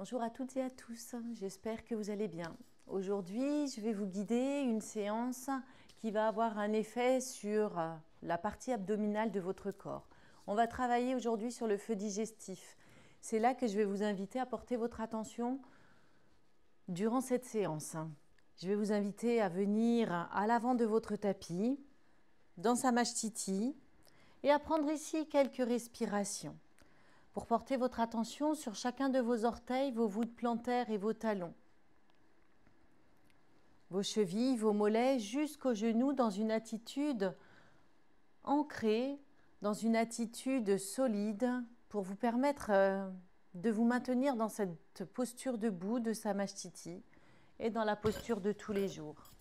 Bonjour à toutes et à tous, j'espère que vous allez bien. Aujourd'hui, je vais vous guider une séance qui va avoir un effet sur la partie abdominale de votre corps. On va travailler aujourd'hui sur le feu digestif. C'est là que je vais vous inviter à porter votre attention durant cette séance. Je vais vous inviter à venir à l'avant de votre tapis, dans Samastiti, et à prendre ici quelques respirations pour porter votre attention sur chacun de vos orteils, vos voûtes plantaires et vos talons. Vos chevilles, vos mollets jusqu'aux genoux dans une attitude ancrée, dans une attitude solide pour vous permettre de vous maintenir dans cette posture debout de Samastiti et dans la posture de tous les jours,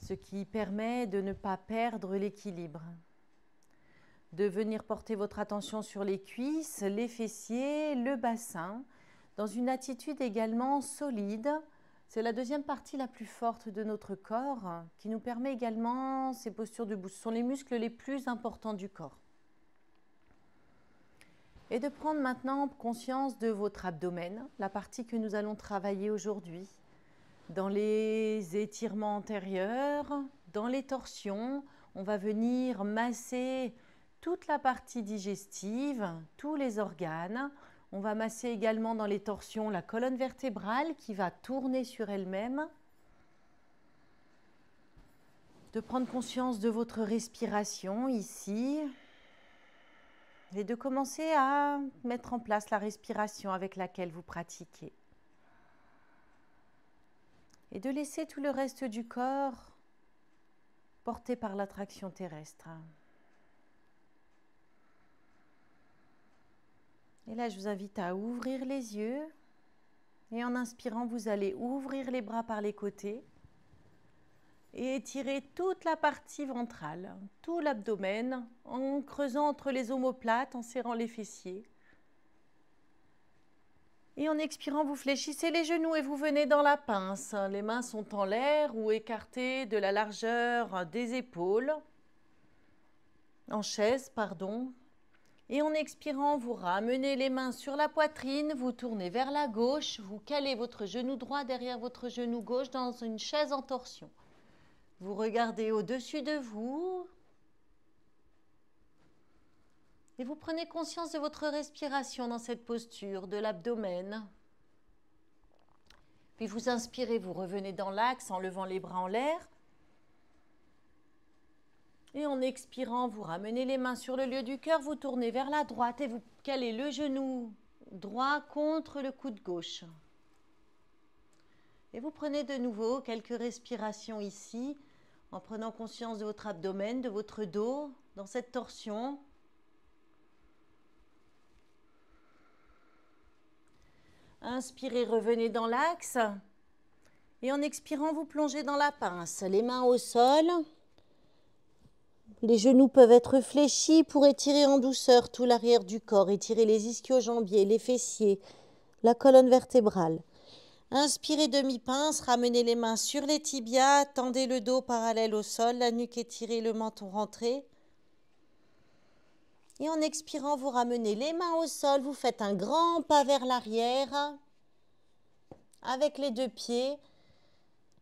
ce qui permet de ne pas perdre l'équilibre. De venir porter votre attention sur les cuisses, les fessiers, le bassin, dans une attitude également solide. C'est la deuxième partie la plus forte de notre corps qui nous permet également ces postures debout. Ce sont les muscles les plus importants du corps. Et de prendre maintenant conscience de votre abdomen, la partie que nous allons travailler aujourd'hui. Dans les étirements antérieurs, dans les torsions, on va venir masser toute la partie digestive, tous les organes. On va masser également dans les torsions la colonne vertébrale qui va tourner sur elle-même. De prendre conscience de votre respiration ici et de commencer à mettre en place la respiration avec laquelle vous pratiquez. Et de laisser tout le reste du corps porté par l'attraction terrestre. Et là, je vous invite à ouvrir les yeux. Et en inspirant, vous allez ouvrir les bras par les côtés et étirer toute la partie ventrale, tout l'abdomen, en creusant entre les omoplates, en serrant les fessiers. Et en expirant, vous fléchissez les genoux et vous venez dans la pince. Les mains sont en l'air ou écartées de la largeur des épaules, en chaise, pardon. Et en expirant, vous ramenez les mains sur la poitrine, vous tournez vers la gauche, vous calez votre genou droit derrière votre genou gauche dans une chaise en torsion. Vous regardez au-dessus de vous et vous prenez conscience de votre respiration dans cette posture de l'abdomen. Puis vous inspirez, vous revenez dans l'axe en levant les bras en l'air. Et en expirant, vous ramenez les mains sur le lieu du cœur, vous tournez vers la droite et vous calez le genou droit contre le coude gauche. Et vous prenez de nouveau quelques respirations ici, en prenant conscience de votre abdomen, de votre dos, dans cette torsion. Inspirez, revenez dans l'axe. Et en expirant, vous plongez dans la pince, les mains au sol. Les genoux peuvent être fléchis pour étirer en douceur tout l'arrière du corps, étirer les ischio-jambiers, les fessiers, la colonne vertébrale. Inspirez demi-pince, ramenez les mains sur les tibias, tendez le dos parallèle au sol, la nuque étirée, le menton rentré. Et en expirant, vous ramenez les mains au sol, vous faites un grand pas vers l'arrière avec les deux pieds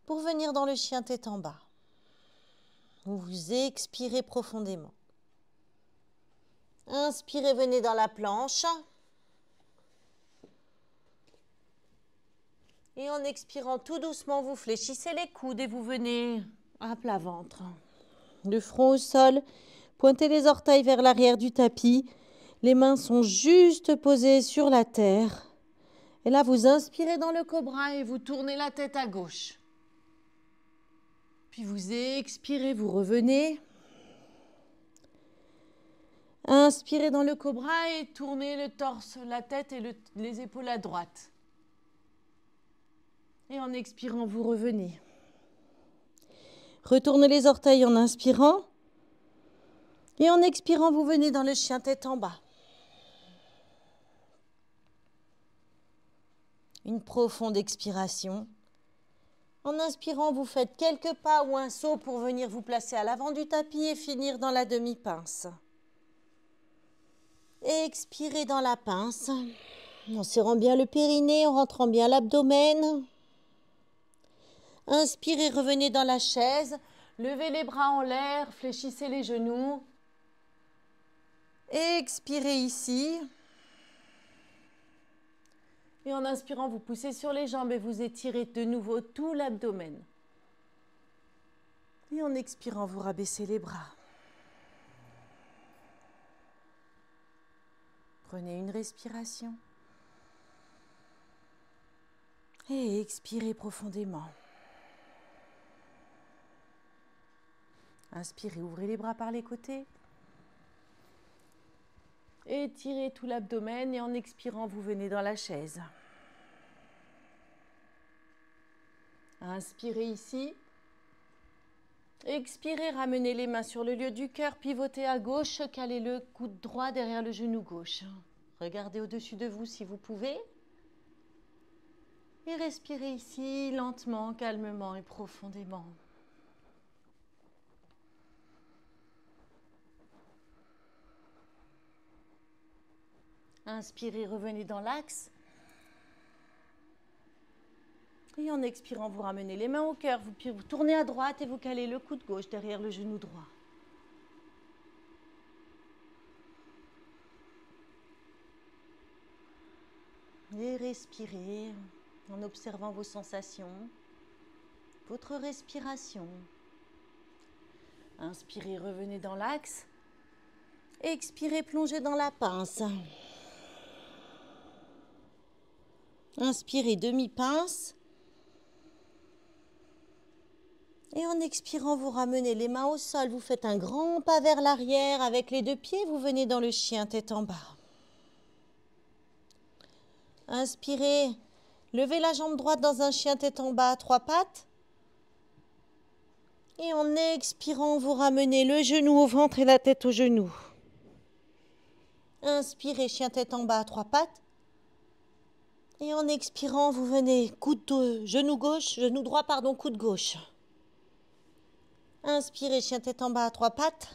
pour venir dans le chien tête en bas. Vous expirez profondément. Inspirez, venez dans la planche. Et en expirant tout doucement, vous fléchissez les coudes et vous venez à plat ventre. Le front au sol, pointez les orteils vers l'arrière du tapis. Les mains sont juste posées sur la terre. Et là, vous inspirez dans le cobra et vous tournez la tête à gauche. Puis vous expirez, vous revenez. Inspirez dans le cobra et tournez le torse, la tête et les épaules à droite. Et en expirant, vous revenez. Retournez les orteils en inspirant. Et en expirant, vous venez dans le chien tête en bas. Une profonde expiration. En inspirant, vous faites quelques pas ou un saut pour venir vous placer à l'avant du tapis et finir dans la demi-pince. Expirez dans la pince. En serrant bien le périnée, en rentrant bien l'abdomen. Inspirez, revenez dans la chaise. Levez les bras en l'air, fléchissez les genoux. Expirez ici. Et en inspirant, vous poussez sur les jambes et vous étirez de nouveau tout l'abdomen. Et en expirant, vous rabaissez les bras. Prenez une respiration. Et expirez profondément. Inspirez, ouvrez les bras par les côtés. Étirez tout l'abdomen et en expirant, vous venez dans la chaise. Inspirez ici. Expirez, ramenez les mains sur le lieu du cœur, pivotez à gauche, calez le coude droit derrière le genou gauche. Regardez au-dessus de vous si vous pouvez. Et respirez ici lentement, calmement et profondément. Inspirez, revenez dans l'axe. Et en expirant, vous ramenez les mains au cœur, vous tournez à droite et vous calez le coude gauche derrière le genou droit. Et respirez en observant vos sensations, votre respiration. Inspirez, revenez dans l'axe. Expirez, plongez dans la pince. Inspirez, demi-pince. Et en expirant, vous ramenez les mains au sol. Vous faites un grand pas vers l'arrière avec les deux pieds. Vous venez dans le chien tête en bas. Inspirez, levez la jambe droite dans un chien tête en bas, 3 pattes. Et en expirant, vous ramenez le genou au ventre et la tête au genou. Inspirez, chien tête en bas, 3 pattes. Et en expirant, vous venez genou droit, coude gauche. Inspirez, chien tête en bas, 3 pattes.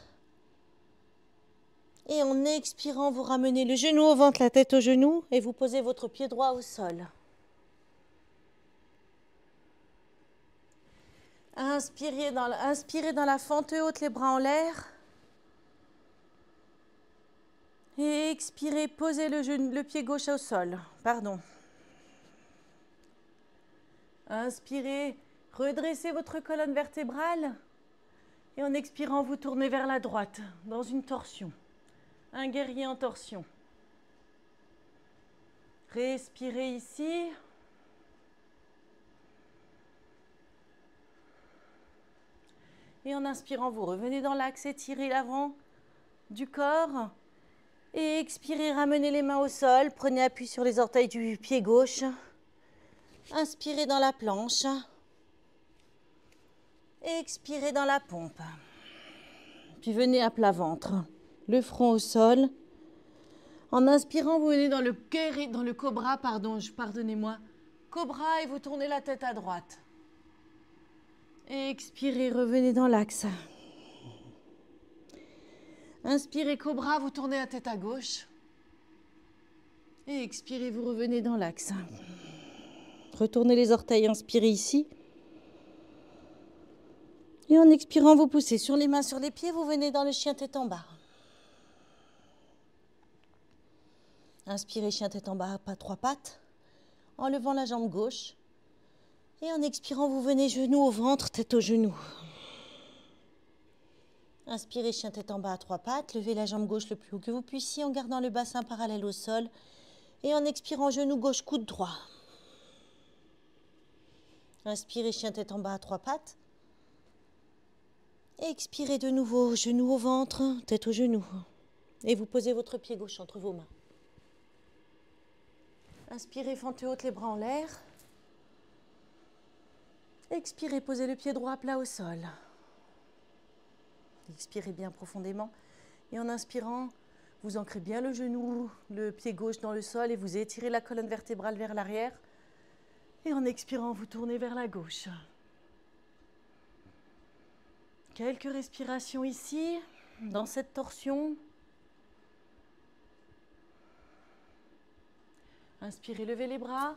Et en expirant, vous ramenez le genou au ventre, la tête au genou et vous posez votre pied droit au sol. Inspirez dans la fente haute, les bras en l'air. Et expirez, posez le pied gauche au sol. Inspirez, redressez votre colonne vertébrale. Et en expirant, vous tournez vers la droite, dans une torsion. Un guerrier en torsion. Respirez ici. Et en inspirant, vous revenez dans l'axe, étirez l'avant du corps. Et expirez, ramenez les mains au sol. Prenez appui sur les orteils du pied gauche. Inspirez dans la planche. Expirez dans la pompe. Puis venez à plat ventre. Le front au sol. En inspirant, vous venez dans le cobra, pardonnez-moi. Cobra et vous tournez la tête à droite. Expirez, revenez dans l'axe. Inspirez, cobra, vous tournez la tête à gauche. Et expirez, vous revenez dans l'axe. Retournez les orteils, inspirez ici. Et en expirant, vous poussez sur les mains, sur les pieds, vous venez dans le chien tête en bas. Inspirez, chien tête en bas, pas 3 pattes. En levant la jambe gauche. Et en expirant, vous venez genou au ventre, tête au genou. Inspirez, chien tête en bas à 3 pattes. Levez la jambe gauche le plus haut que vous puissiez en gardant le bassin parallèle au sol. Et en expirant, genou gauche, coude droit. Inspirez, chien tête en bas à 3 pattes. Expirez de nouveau, genou au ventre, tête au genou. Et vous posez votre pied gauche entre vos mains. Inspirez, fente haute, les bras en l'air. Expirez, posez le pied droit plat au sol. Expirez bien profondément. Et en inspirant, vous ancrez bien le genou, le pied gauche dans le sol et vous étirez la colonne vertébrale vers l'arrière. Et en expirant, vous tournez vers la gauche. Quelques respirations ici, dans cette torsion. Inspirez, levez les bras.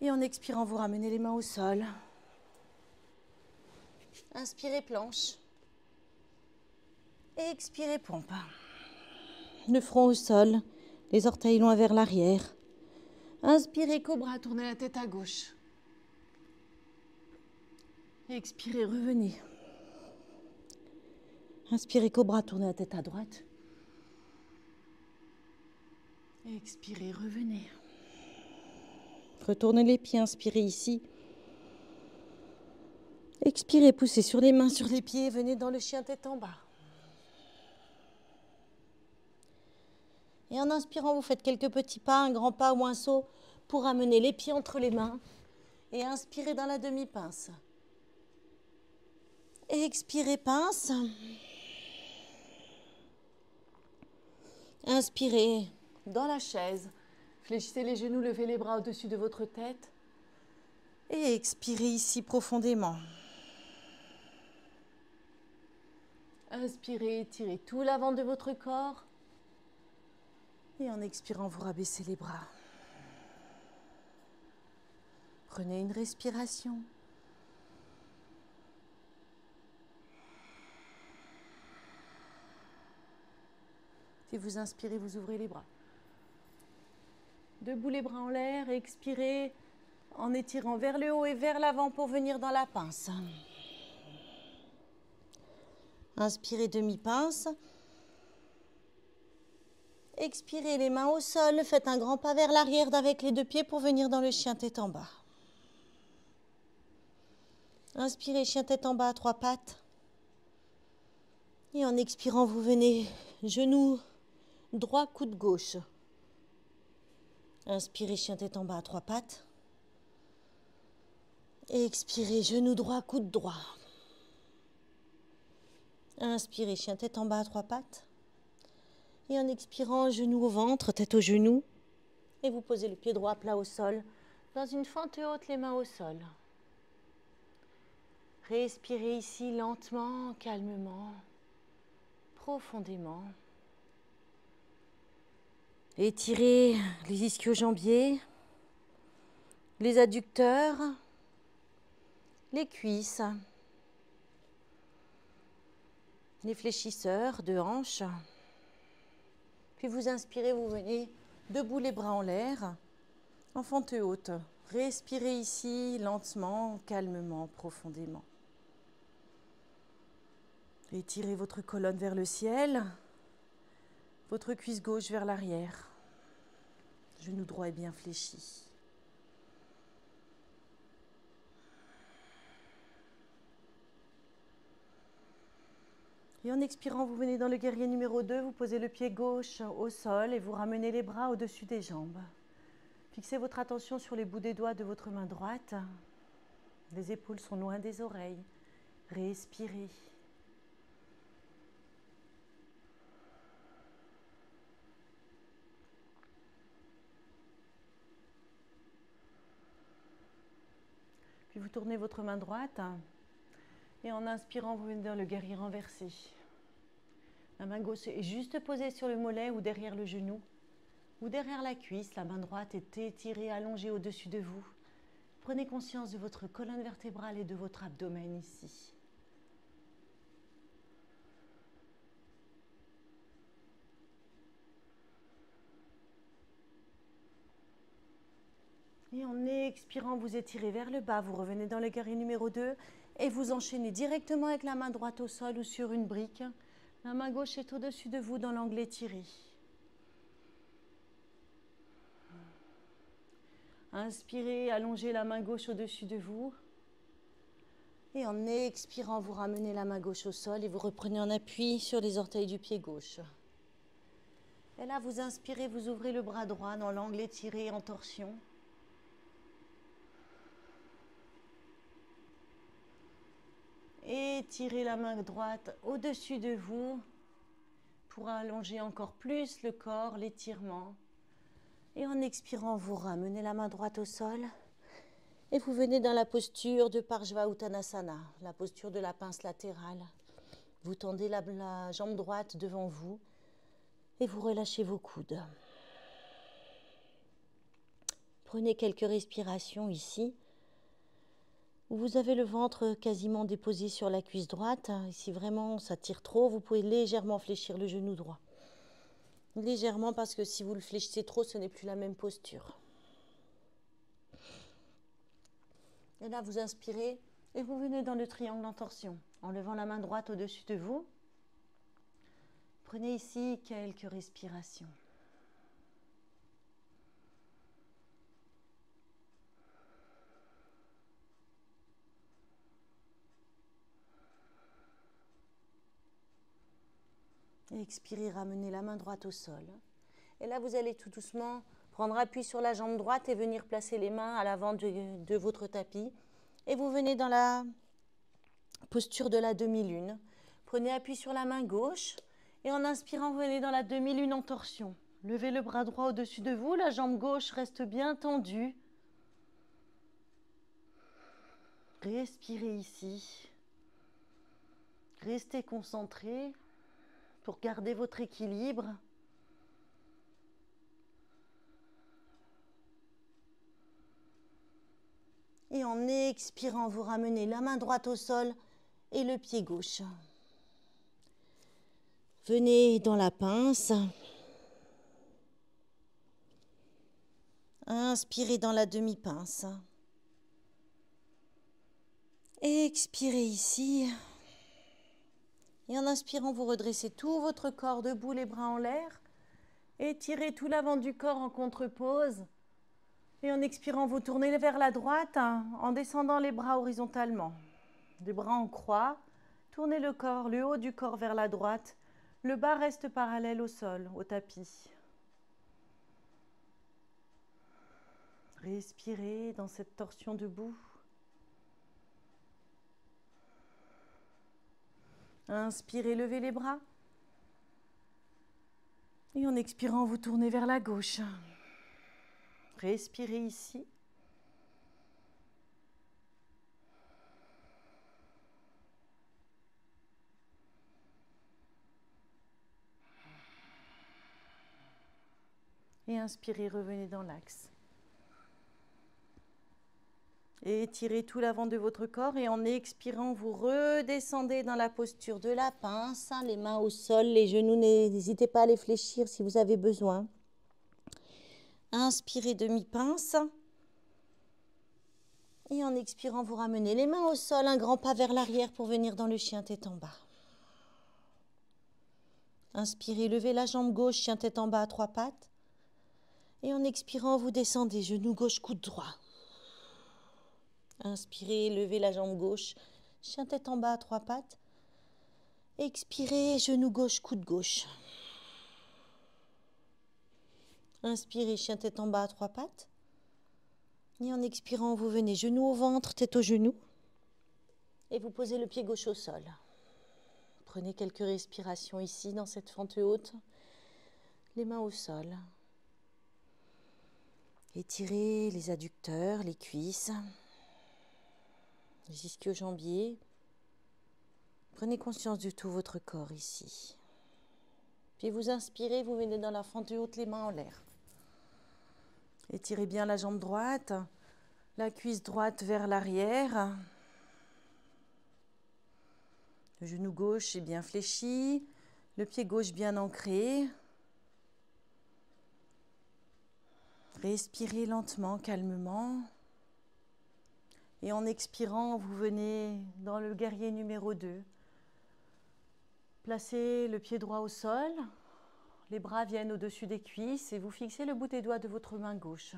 Et en expirant, vous ramenez les mains au sol. Inspirez, planche. Et expirez, pompe. Le front au sol, les orteils loin vers l'arrière. Inspirez, cobra, tournez la tête à gauche. Expirez, revenez. Inspirez, cobra, tournez la tête à droite. Expirez, revenez. Retournez les pieds, inspirez ici. Expirez, poussez sur les mains, sur les pieds, venez dans le chien tête en bas. Et en inspirant, vous faites quelques petits pas, un grand pas ou un saut pour amener les pieds entre les mains. Et inspirez dans la demi-pince. Expirez, pince. Inspirez dans la chaise. Fléchissez les genoux, levez les bras au-dessus de votre tête. Et expirez ici profondément. Inspirez, étirez tout l'avant de votre corps. Et en expirant, vous rabaissez les bras. Prenez une respiration. Si vous inspirez, vous ouvrez les bras. Debout, les bras en l'air. Expirez en étirant vers le haut et vers l'avant pour venir dans la pince. Inspirez, demi-pince. Expirez, les mains au sol. Faites un grand pas vers l'arrière avec les deux pieds pour venir dans le chien tête en bas. Inspirez, chien tête en bas à trois pattes. Et en expirant, vous venez genou droit, coude gauche. Inspirez, chien tête en bas à trois pattes. Et expirez, genou droit, coude droit. Inspirez, chien tête en bas à trois pattes. Et en expirant, genou au ventre, tête au genou. Et vous posez le pied droit plat au sol. Dans une fente haute, les mains au sol. Respirez ici lentement, calmement, profondément. Étirez les ischio-jambiers, les adducteurs, les cuisses, les fléchisseurs de hanches. Puis vous inspirez, vous venez debout, les bras en l'air, en fente haute. Respirez ici lentement, calmement, profondément. Étirez votre colonne vers le ciel, votre cuisse gauche vers l'arrière. Genou droit est bien fléchi. Et en expirant, vous venez dans le guerrier numéro 2, vous posez le pied gauche au sol et vous ramenez les bras au-dessus des jambes. Fixez votre attention sur les bouts des doigts de votre main droite. Les épaules sont loin des oreilles. Respirez. Puis vous tournez votre main droite et en inspirant, vous venez dans le guerrier renversé. La main gauche est juste posée sur le mollet ou derrière le genou ou derrière la cuisse. La main droite est étirée, allongée au-dessus de vous. Prenez conscience de votre colonne vertébrale et de votre abdomen ici. Et en expirant, vous étirez vers le bas. Vous revenez dans le guerrier numéro 2 et vous enchaînez directement avec la main droite au sol ou sur une brique. La main gauche est au-dessus de vous dans l'angle étiré. Inspirez, allongez la main gauche au-dessus de vous. Et en expirant, vous ramenez la main gauche au sol et vous reprenez en appui sur les orteils du pied gauche. Et là, vous inspirez, vous ouvrez le bras droit dans l'angle étiré en torsion. Étirez la main droite au-dessus de vous pour allonger encore plus le corps, l'étirement. Et en expirant, vous ramenez la main droite au sol et vous venez dans la posture de Parshva-Uttanasana, la posture de la pince latérale. Vous tendez la jambe droite devant vous et vous relâchez vos coudes. Prenez quelques respirations ici. Vous avez le ventre quasiment déposé sur la cuisse droite. Si vraiment ça tire trop, vous pouvez légèrement fléchir le genou droit. Légèrement, parce que si vous le fléchissez trop, ce n'est plus la même posture. Et là, vous inspirez et vous venez dans le triangle en torsion, en levant la main droite au-dessus de vous. Prenez ici quelques respirations. Et expirez, ramenez la main droite au sol. Et là, vous allez tout doucement prendre appui sur la jambe droite et venir placer les mains à l'avant de votre tapis. Et vous venez dans la posture de la demi-lune. Prenez appui sur la main gauche et en inspirant, venez dans la demi-lune en torsion. Levez le bras droit au-dessus de vous, la jambe gauche reste bien tendue. Respirez ici. Restez concentré pour garder votre équilibre. Et en expirant, vous ramenez la main droite au sol et le pied gauche. Venez dans la pince. Inspirez dans la demi-pince. Expirez ici. Et en inspirant, vous redressez tout votre corps debout, les bras en l'air. Étirez tout l'avant du corps en contre-pose. Et en expirant, vous tournez vers la droite en descendant les bras horizontalement. Les bras en croix. Tournez le corps, le haut du corps vers la droite. Le bas reste parallèle au sol, au tapis. Respirez dans cette torsion debout. Inspirez, levez les bras. Et en expirant, vous tournez vers la gauche. Respirez ici. Et inspirez, revenez dans l'axe. Et étirez tout l'avant de votre corps et en expirant, vous redescendez dans la posture de la pince, les mains au sol, les genoux, n'hésitez pas à les fléchir si vous avez besoin. Inspirez demi-pince. Et en expirant, vous ramenez les mains au sol, un grand pas vers l'arrière pour venir dans le chien tête en bas. Inspirez, levez la jambe gauche, chien tête en bas à 3 pattes. Et en expirant, vous descendez, genou gauche, coude droit. Inspirez, levez la jambe gauche, chien tête en bas à 3 pattes. Expirez, genou gauche, coude gauche. Inspirez, chien tête en bas à 3 pattes. Et en expirant, vous venez genou au ventre, tête au genou. Et vous posez le pied gauche au sol. Prenez quelques respirations ici, dans cette fente haute. Les mains au sol. Étirez les adducteurs, les cuisses, les ischio-jambiers. Prenez conscience de tout votre corps ici. Puis vous inspirez, vous venez dans la fente haute, les mains en l'air. Étirez bien la jambe droite, la cuisse droite vers l'arrière. Le genou gauche est bien fléchi, le pied gauche bien ancré. Respirez lentement, calmement. Et en expirant, vous venez dans le guerrier numéro 2. Placez le pied droit au sol. Les bras viennent au-dessus des cuisses et vous fixez le bout des doigts de votre main gauche.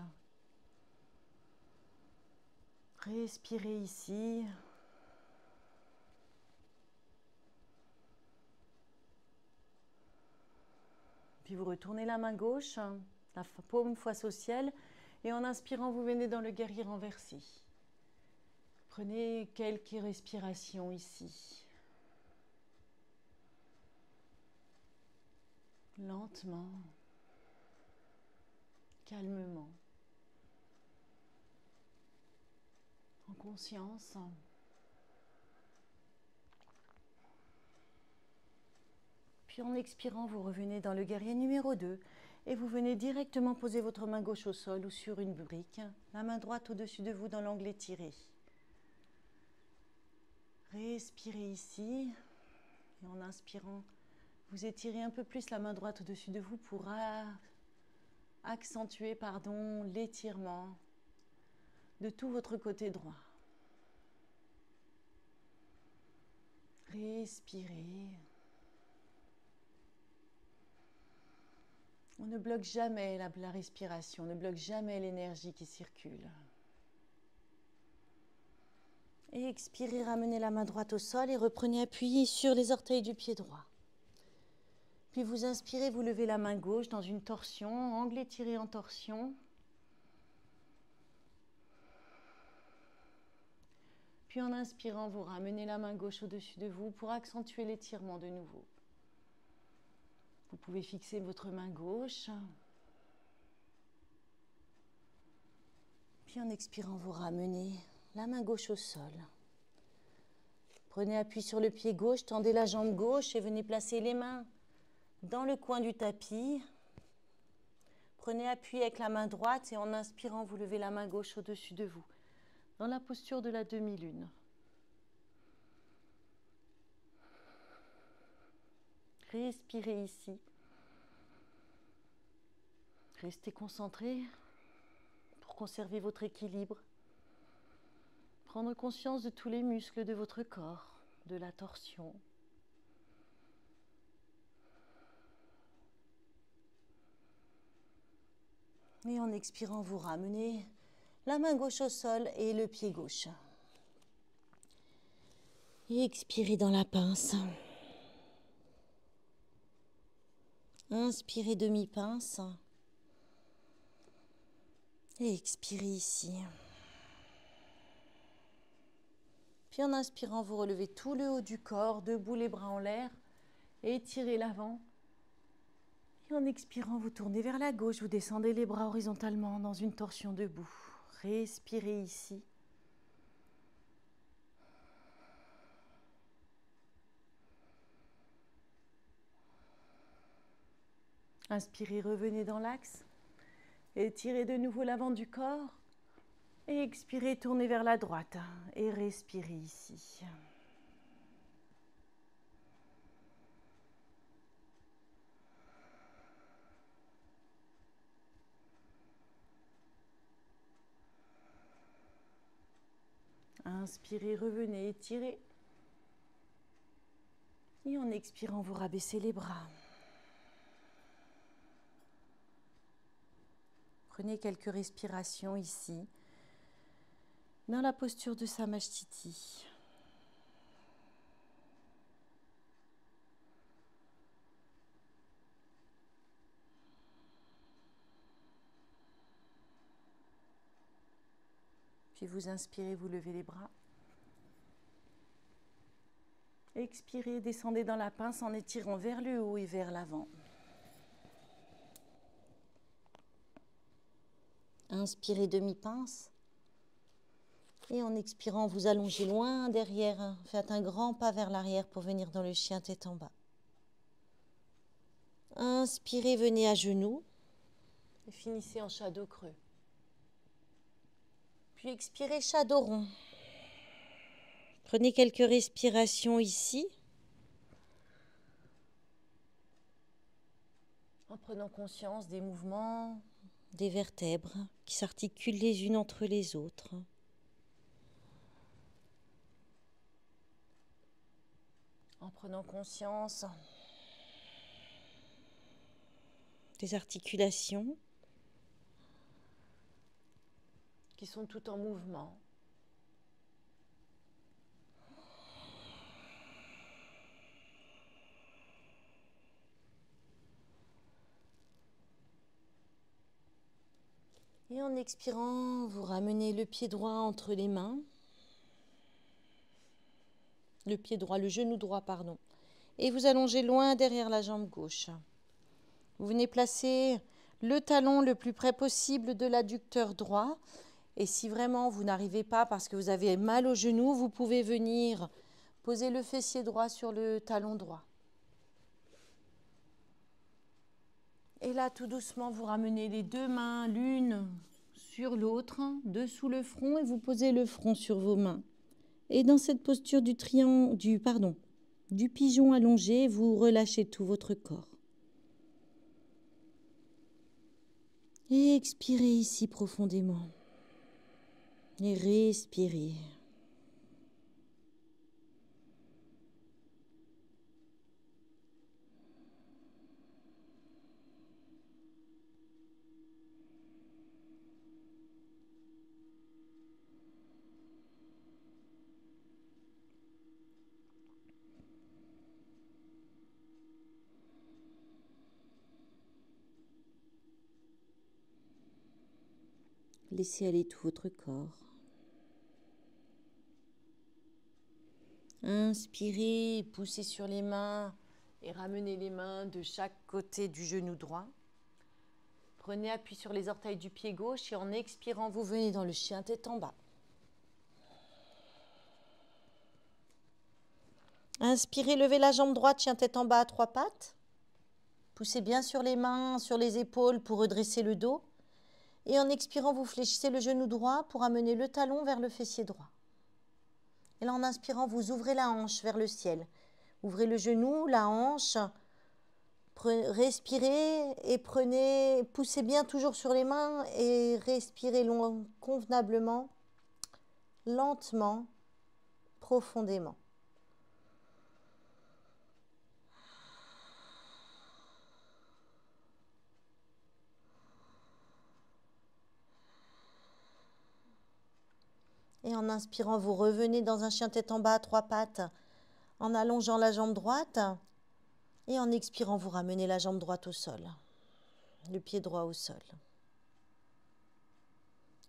Respirez ici. Puis vous retournez la main gauche, la paume face au ciel. Et en inspirant, vous venez dans le guerrier renversé. Prenez quelques respirations ici. Lentement, calmement, en conscience. Puis en expirant, vous revenez dans le guerrier numéro 2 Et vous venez directement poser votre main gauche au sol ou sur une brique, la main droite au-dessus de vous dans l'angle étiré. Respirez ici. Et en inspirant, vous étirez un peu plus la main droite au-dessus de vous pour accentuer l'étirement de tout votre côté droit. Respirez. On ne bloque jamais la respiration, on ne bloque jamais l'énergie qui circule. Et expirez, ramenez la main droite au sol et reprenez appui sur les orteils du pied droit. Puis vous inspirez, vous levez la main gauche dans une torsion, angle étiré en torsion. Puis en inspirant, vous ramenez la main gauche au-dessus de vous pour accentuer l'étirement de nouveau. Vous pouvez fixer votre main gauche. Puis en expirant, vous ramenez la main gauche au sol. Prenez appui sur le pied gauche, tendez la jambe gauche et venez placer les mains dans le coin du tapis. Prenez appui avec la main droite et en inspirant, vous levez la main gauche au-dessus de vous, dans la posture de la demi-lune. Respirez ici. Restez concentré pour conserver votre équilibre. Prendre conscience de tous les muscles de votre corps, de la torsion. Et en expirant, vous ramenez la main gauche au sol et le pied gauche. Et expirez dans la pince. Inspirez demi-pince. Et expirez ici. Puis en inspirant, vous relevez tout le haut du corps, debout les bras en l'air, et étirez l'avant. Et en expirant, vous tournez vers la gauche, vous descendez les bras horizontalement dans une torsion debout. Respirez ici. Inspirez, revenez dans l'axe. Étirez de nouveau l'avant du corps. Et expirez, tournez vers la droite. Et respirez ici. Inspirez, revenez, étirez. Et en expirant, vous rabaissez les bras. Prenez quelques respirations ici, dans la posture de Samasthiti. Puis vous inspirez, vous levez les bras. Expirez, descendez dans la pince en étirant vers le haut et vers l'avant. Inspirez demi-pince. Et en expirant, vous allongez loin derrière. Faites un grand pas vers l'arrière pour venir dans le chien tête en bas. Inspirez, venez à genoux. Et finissez en shadow creux. Puis expirez, shadow rond. Prenez quelques respirations ici. En prenant conscience des mouvements des vertèbres qui s'articulent les unes entre les autres. En prenant conscience des articulations qui sont toutes en mouvement. Et en expirant, vous ramenez le pied droit entre les mains. Le genou droit, pardon. Et vous allongez loin derrière la jambe gauche. Vous venez placer le talon le plus près possible de l'adducteur droit. Et si vraiment vous n'arrivez pas parce que vous avez mal au genou, vous pouvez venir poser le fessier droit sur le talon droit. Et là, tout doucement, vous ramenez les deux mains l'une sur l'autre, dessous le front, et vous posez le front sur vos mains. Et dans cette posture du pigeon allongé, vous relâchez tout votre corps. Et expirez ici profondément. Et respirez. Laissez aller tout votre corps. Inspirez, poussez sur les mains et ramenez les mains de chaque côté du genou droit. Prenez appui sur les orteils du pied gauche et en expirant, vous venez dans le chien tête en bas. Inspirez, levez la jambe droite, chien tête en bas à trois pattes. Poussez bien sur les mains, sur les épaules pour redresser le dos. Et en expirant, vous fléchissez le genou droit pour amener le talon vers le fessier droit. Et là, en inspirant, vous ouvrez la hanche vers le ciel. Ouvrez le genou, la hanche. Respirez et poussez bien toujours sur les mains et respirez convenablement, lentement, profondément. Et en inspirant, vous revenez dans un chien tête en bas à trois pattes en allongeant la jambe droite. Et en expirant, vous ramenez la jambe droite au sol, le pied droit au sol.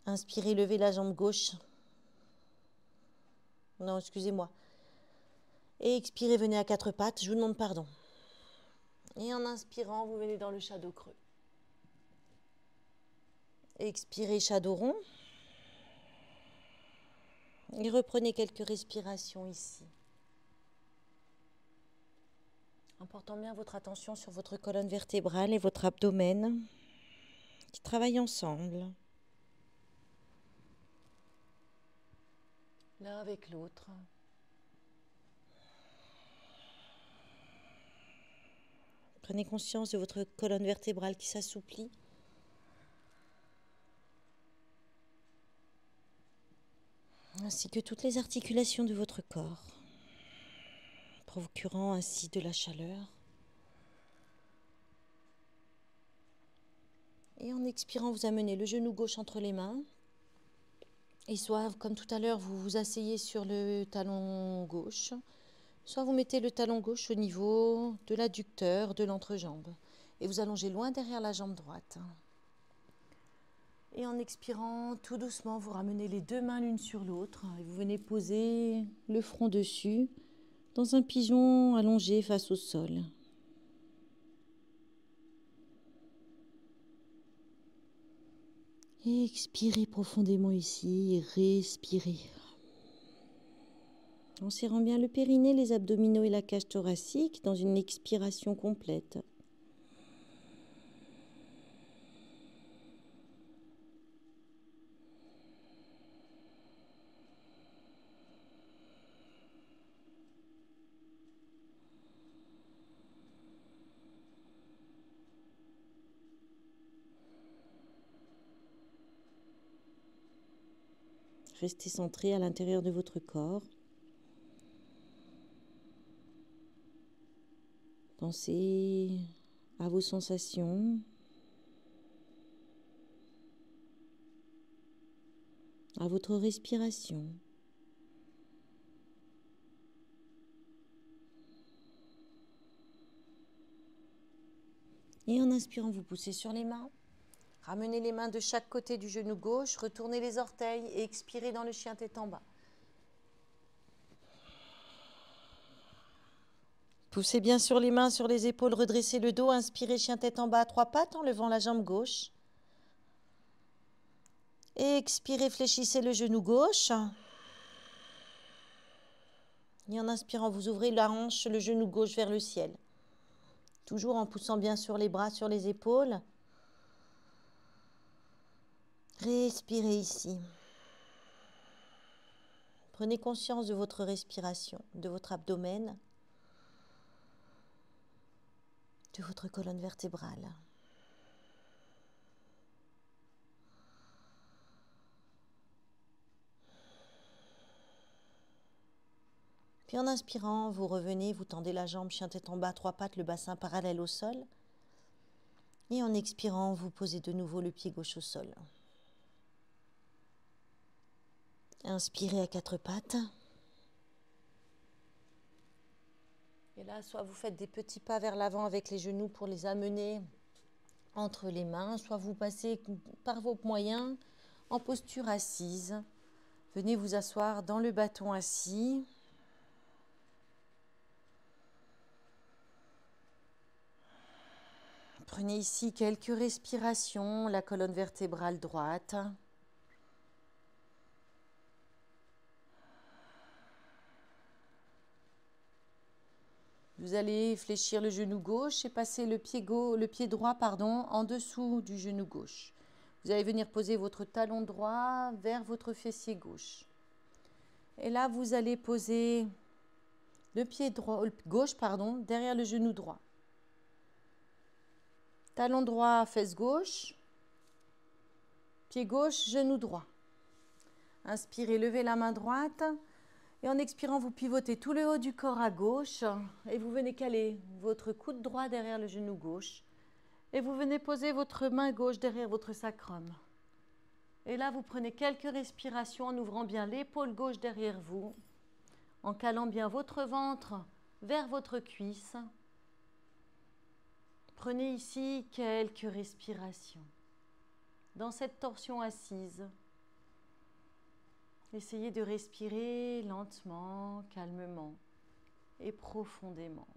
Inspirez, levez la jambe gauche. Non, excusez-moi. Et expirez, venez à quatre pattes, je vous demande pardon. Et en inspirant, vous venez dans le shadow creux. Expirez, shadow rond. Et reprenez quelques respirations ici. En portant bien votre attention sur votre colonne vertébrale et votre abdomen qui travaillent ensemble. L'un avec l'autre. Prenez conscience de votre colonne vertébrale qui s'assouplit. Ainsi que toutes les articulations de votre corps, procurant ainsi de la chaleur. Et en expirant, vous amenez le genou gauche entre les mains. Et soit, comme tout à l'heure, vous vous asseyez sur le talon gauche, soit vous mettez le talon gauche au niveau de l'adducteur de l'entrejambe. Et vous allongez loin derrière la jambe droite. Et en expirant, tout doucement, vous ramenez les deux mains l'une sur l'autre. Et vous venez poser le front dessus dans un pigeon allongé face au sol. Et expirez profondément ici et respirez. En serrant bien le périnée, les abdominaux et la cage thoracique dans une expiration complète. Restez centré à l'intérieur de votre corps. Pensez à vos sensations, à votre respiration. Et en inspirant, vous poussez sur les mains. Ramenez les mains de chaque côté du genou gauche, retournez les orteils et expirez dans le chien tête en bas. Poussez bien sur les mains, sur les épaules, redressez le dos, inspirez chien tête en bas à trois pattes en levant la jambe gauche. Et expirez, fléchissez le genou gauche. Et en inspirant, vous ouvrez la hanche, le genou gauche vers le ciel. Toujours en poussant bien sur les bras, sur les épaules. Respirez ici. Prenez conscience de votre respiration, de votre abdomen, de votre colonne vertébrale. Puis en inspirant, vous revenez, vous tendez la jambe, chien tête en bas, 3 pattes, le bassin parallèle au sol. Et en expirant, vous posez de nouveau le pied gauche au sol. Inspirez à 4 pattes. Et là, soit vous faites des petits pas vers l'avant avec les genoux pour les amener entre les mains, soit vous passez par vos moyens en posture assise. Venez vous asseoir dans le bâton assis. Prenez ici quelques respirations, la colonne vertébrale droite. Vous allez fléchir le genou gauche et passer le pied droit en dessous du genou gauche. Vous allez venir poser votre talon droit vers votre fessier gauche. Et là, vous allez poser le pied gauche derrière le genou droit. Talon droit, fesse gauche. Pied gauche, genou droit. Inspirez, levez la main droite. Et en expirant, vous pivotez tout le haut du corps à gauche. Et vous venez caler votre coude droit derrière le genou gauche. Et vous venez poser votre main gauche derrière votre sacrum. Et là, vous prenez quelques respirations en ouvrant bien l'épaule gauche derrière vous. En calant bien votre ventre vers votre cuisse. Prenez ici quelques respirations. Dans cette torsion assise, essayez de respirer lentement, calmement et profondément.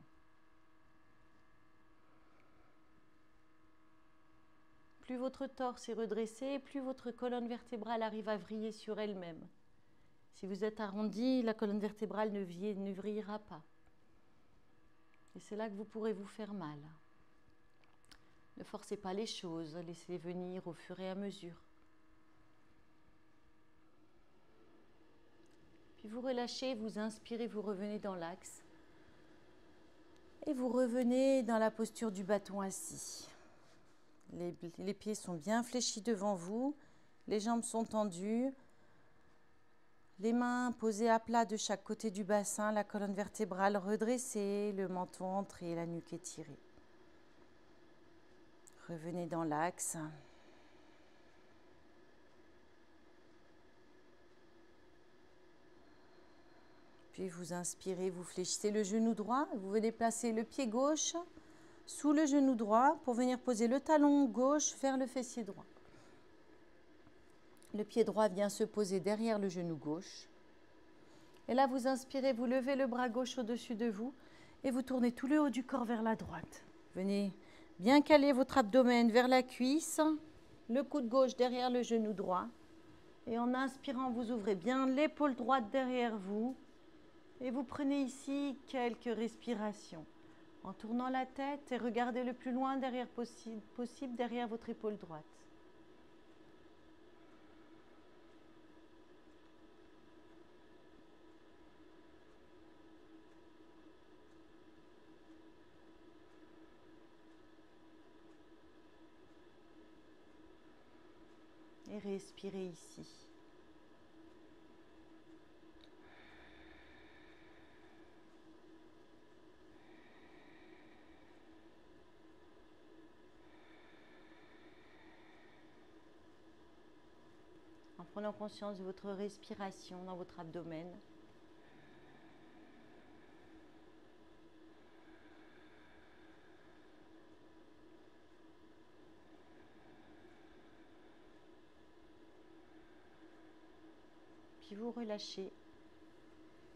Plus votre torse est redressé, plus votre colonne vertébrale arrive à vriller sur elle-même. Si vous êtes arrondi, la colonne vertébrale ne vrillera pas. Et c'est là que vous pourrez vous faire mal. Ne forcez pas les choses, laissez-les venir au fur et à mesure. Puis vous relâchez, vous inspirez, vous revenez dans l'axe. Et vous revenez dans la posture du bâton assis. Les pieds sont bien fléchis devant vous, les jambes sont tendues. Les mains posées à plat de chaque côté du bassin, la colonne vertébrale redressée, le menton entré, la nuque étirée. Revenez dans l'axe. Puis vous inspirez, vous fléchissez le genou droit. Vous venez placer le pied gauche sous le genou droit pour venir poser le talon gauche vers le fessier droit. Le pied droit vient se poser derrière le genou gauche. Et là, vous inspirez, vous levez le bras gauche au-dessus de vous et vous tournez tout le haut du corps vers la droite. Venez bien caler votre abdomen vers la cuisse, le coude gauche derrière le genou droit. Et en inspirant, vous ouvrez bien l'épaule droite derrière vous. Et vous prenez ici quelques respirations en tournant la tête et regardez le plus loin derrière possible derrière votre épaule droite. Et respirez ici. En prenant conscience de votre respiration dans votre abdomen. Puis vous relâchez.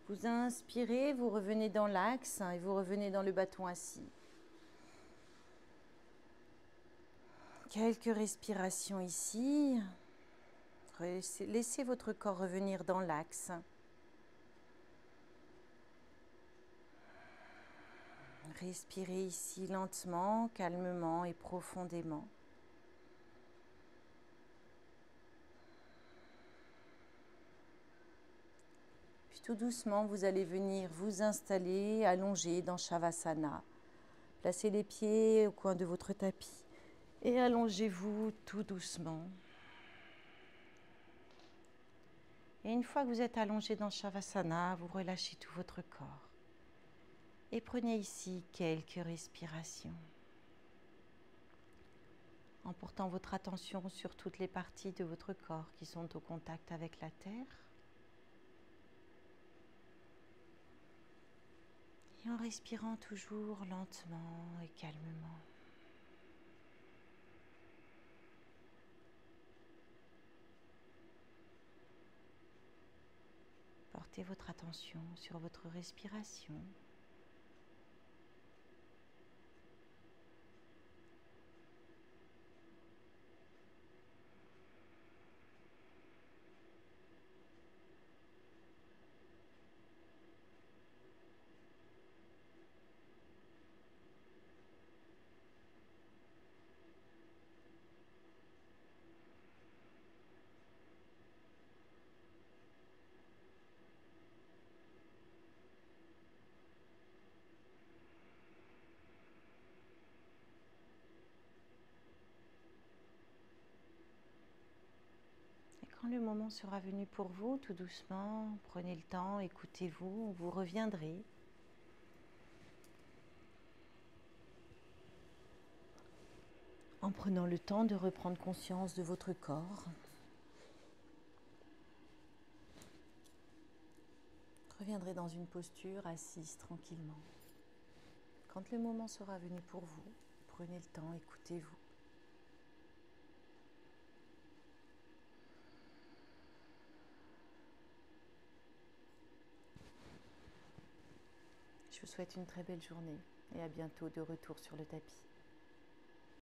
Vous inspirez, vous revenez dans l'axe et vous revenez dans le bâton assis. Quelques respirations ici. Laissez votre corps revenir dans l'axe. Respirez ici lentement, calmement et profondément. Puis tout doucement, vous allez venir vous installer, allongé dans Shavasana. Placez les pieds au coin de votre tapis et allongez-vous tout doucement. Et une fois que vous êtes allongé dans Shavasana, vous relâchez tout votre corps. Et prenez ici quelques respirations. En portant votre attention sur toutes les parties de votre corps qui sont au contact avec la terre. Et en respirant toujours lentement et calmement. Portez votre attention sur votre respiration. Quand le moment sera venu pour vous, tout doucement, prenez le temps, écoutez-vous, vous reviendrez. En prenant le temps de reprendre conscience de votre corps. Reviendrez dans une posture assise tranquillement. Quand le moment sera venu pour vous, prenez le temps, écoutez-vous. Je vous souhaite une très belle journée et à bientôt de retour sur le tapis.